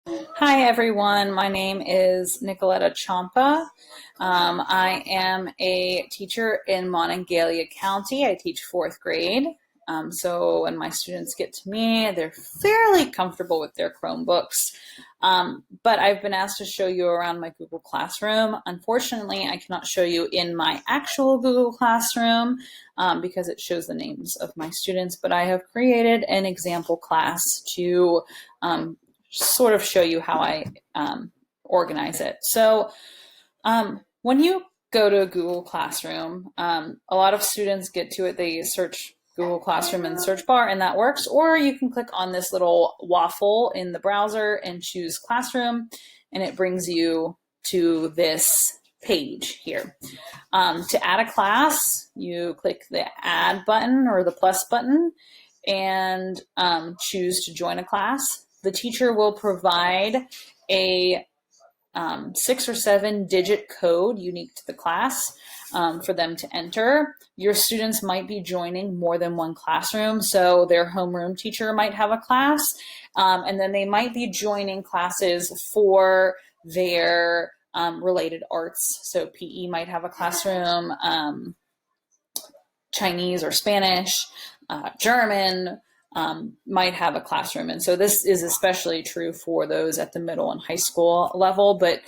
Hi everyone, my name is Nicoletta Ciampa. I am a teacher in Monongalia County. I teach fourth grade. So when my students get to me, they're fairly comfortable with their Chromebooks. But I've been asked to show you around my Google Classroom. Unfortunately, I cannot show you in my actual Google Classroom because it shows the names of my students, but I have created an example class to sort of show you how I organize it. So when you go to Google Classroom, a lot of students get to it. They search Google Classroom in the search bar and that works, or you can click on this little waffle in the browser and choose Classroom, and it brings you to this page here. To add a class, you click the add button or the plus button and choose to join a class. The teacher will provide a 6 or 7 digit code unique to the class for them to enter. Your students might be joining more than one classroom, so their homeroom teacher might have a class, and then they might be joining classes for their related arts. So PE might have a classroom, Chinese or Spanish, German, might have a classroom. And so this is especially true for those at the middle and high school level, but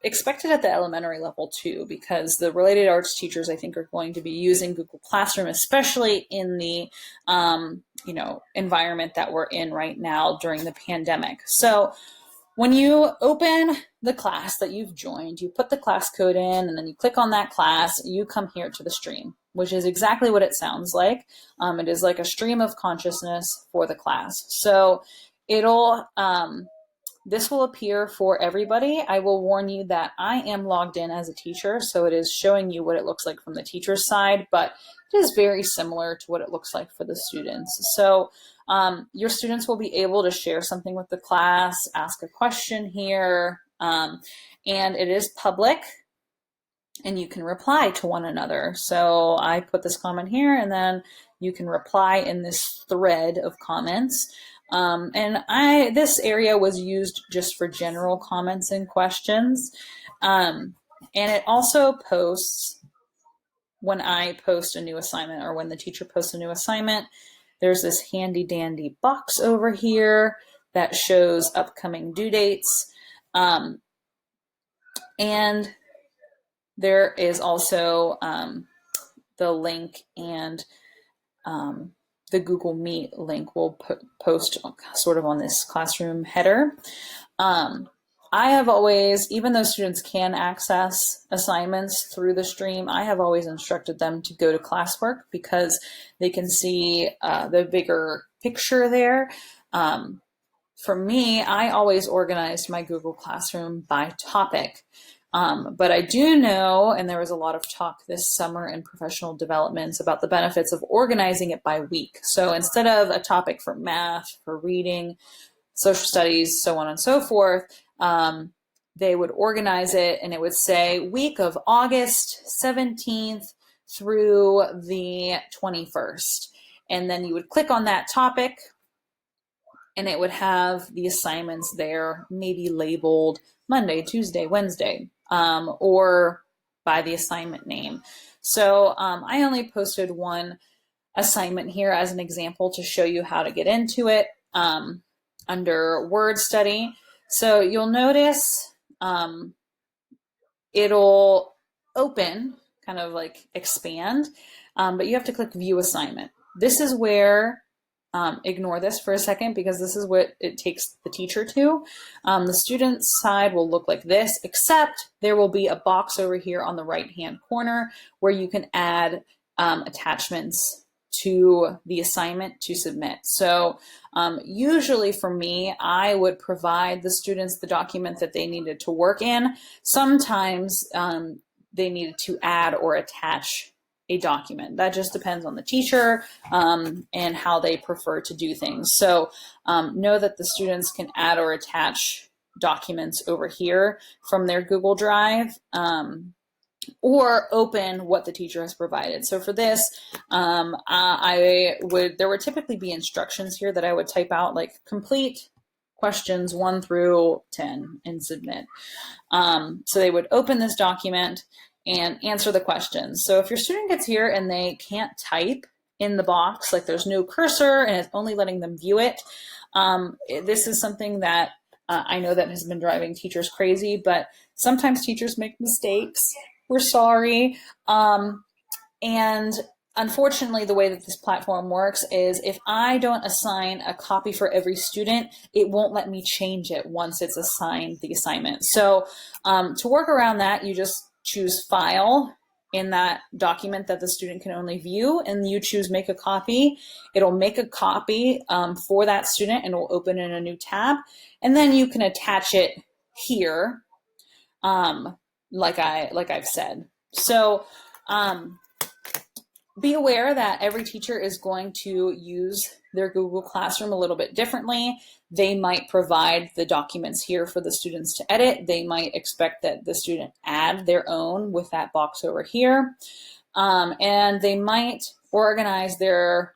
expected at the elementary level too, because the related arts teachers, I think, are going to be using Google Classroom, especially in the environment that we're in right now during the pandemic. So when you open the class that you've joined, you put the class code in, and then you click on that class, you come here to the stream, which is exactly what it sounds like. It is like a stream of consciousness for the class. So this will appear for everybody. I will warn you that I am logged in as a teacher, so it is showing you what it looks like from the teacher's side, but it is very similar to what it looks like for the students. So your students will be able to share something with the class, ask a question here, and it is public, and you can reply to one another. So I put this comment here, and then you can reply in this thread of comments. This area was used just for general comments and questions. And it also posts when I post a new assignment, or when the teacher posts a new assignment. There's this handy dandy box over here that shows upcoming due dates. And there is also the link, and the Google Meet link will post sort of on this classroom header. I have always, even though students can access assignments through the stream, I have always instructed them to go to classwork because they can see the bigger picture there. For me, I always organized my Google Classroom by topic. But I do know, and there was a lot of talk this summer in professional developments about the benefits of organizing it by week. So instead of a topic for math, for reading, social studies, so on and so forth, they would organize it, and it would say week of August 17th through the 21st. And then you would click on that topic, and it would have the assignments there, maybe labeled Monday, Tuesday, Wednesday, or by the assignment name. So I only posted one assignment here as an example to show you how to get into it under word study. So you'll notice it'll open, kind of like expand, but you have to click view assignment. This is where ignore this for a second, because this is what it takes the teacher to. The student side will look like this, except there will be a box over here on the right-hand corner where you can add attachments to the assignment to submit. So usually for me, I would provide the students the document that they needed to work in. Sometimes they needed to add or attach a document. That just depends on the teacher and how they prefer to do things. So know that the students can add or attach documents over here from their Google Drive, or open what the teacher has provided. So for this, there would typically be instructions here that I would type out, like complete questions 1 through 10 and submit. So they would open this document and answer the questions. So if your student gets here and they can't type in the box, like there's no cursor and it's only letting them view it, this is something that I know that has been driving teachers crazy, but sometimes teachers make mistakes. We're sorry. And unfortunately, the way that this platform works is if I don't assign a copy for every student, it won't let me change it once it's assigned the assignment. So to work around that, you just choose File in that document that the student can only view, and you choose Make a Copy. It'll make a copy for that student and it'll open in a new tab. And then you can attach it here, like I've said. So be aware that every teacher is going to use their Google Classroom a little bit differently. They might provide the documents here for the students to edit. They might expect that the student add their own with that box over here. And they might organize their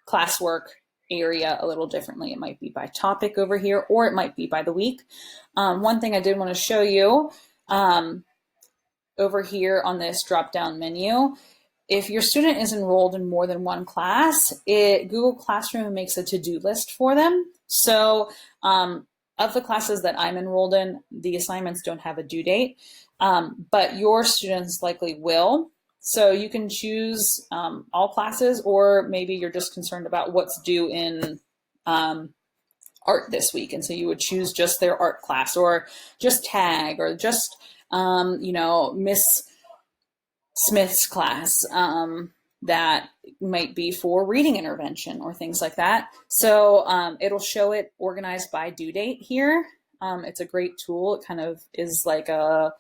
classwork area a little differently. It might be by topic over here, or it might be by the week. One thing I did want to show you over here on this drop-down menu, if your student is enrolled in more than one class, Google Classroom makes a to-do list for them. So of the classes that I'm enrolled in, the assignments don't have a due date, but your students likely will. So you can choose all classes, or maybe you're just concerned about what's due in art this week. And so you would choose just their art class, or just tag, or just, Miss Smith's class that might be for reading intervention or things like that. So it'll show it organized by due date here. It's a great tool. It kind of is like a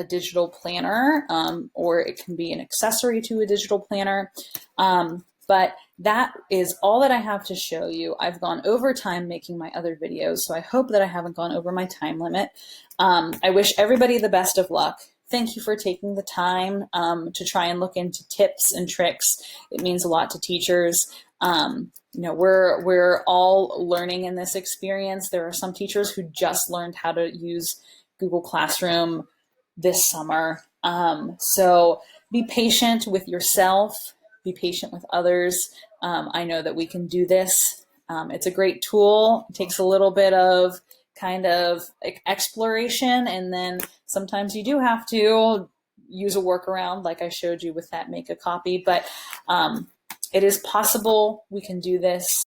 digital planner, or it can be an accessory to a digital planner. But that is all that I have to show you. I've gone over time making my other videos, so I hope that I haven't gone over my time limit. I wish everybody the best of luck. Thank you for taking the time to try and look into tips and tricks. It means a lot to teachers. We're all learning in this experience. There are some teachers who just learned how to use Google Classroom this summer. So be patient with yourself, be patient with others. I know that we can do this. It's a great tool. It takes a little bit of kind of exploration, and then sometimes you do have to use a workaround like I showed you with that Make a Copy, but it is possible. We can do this.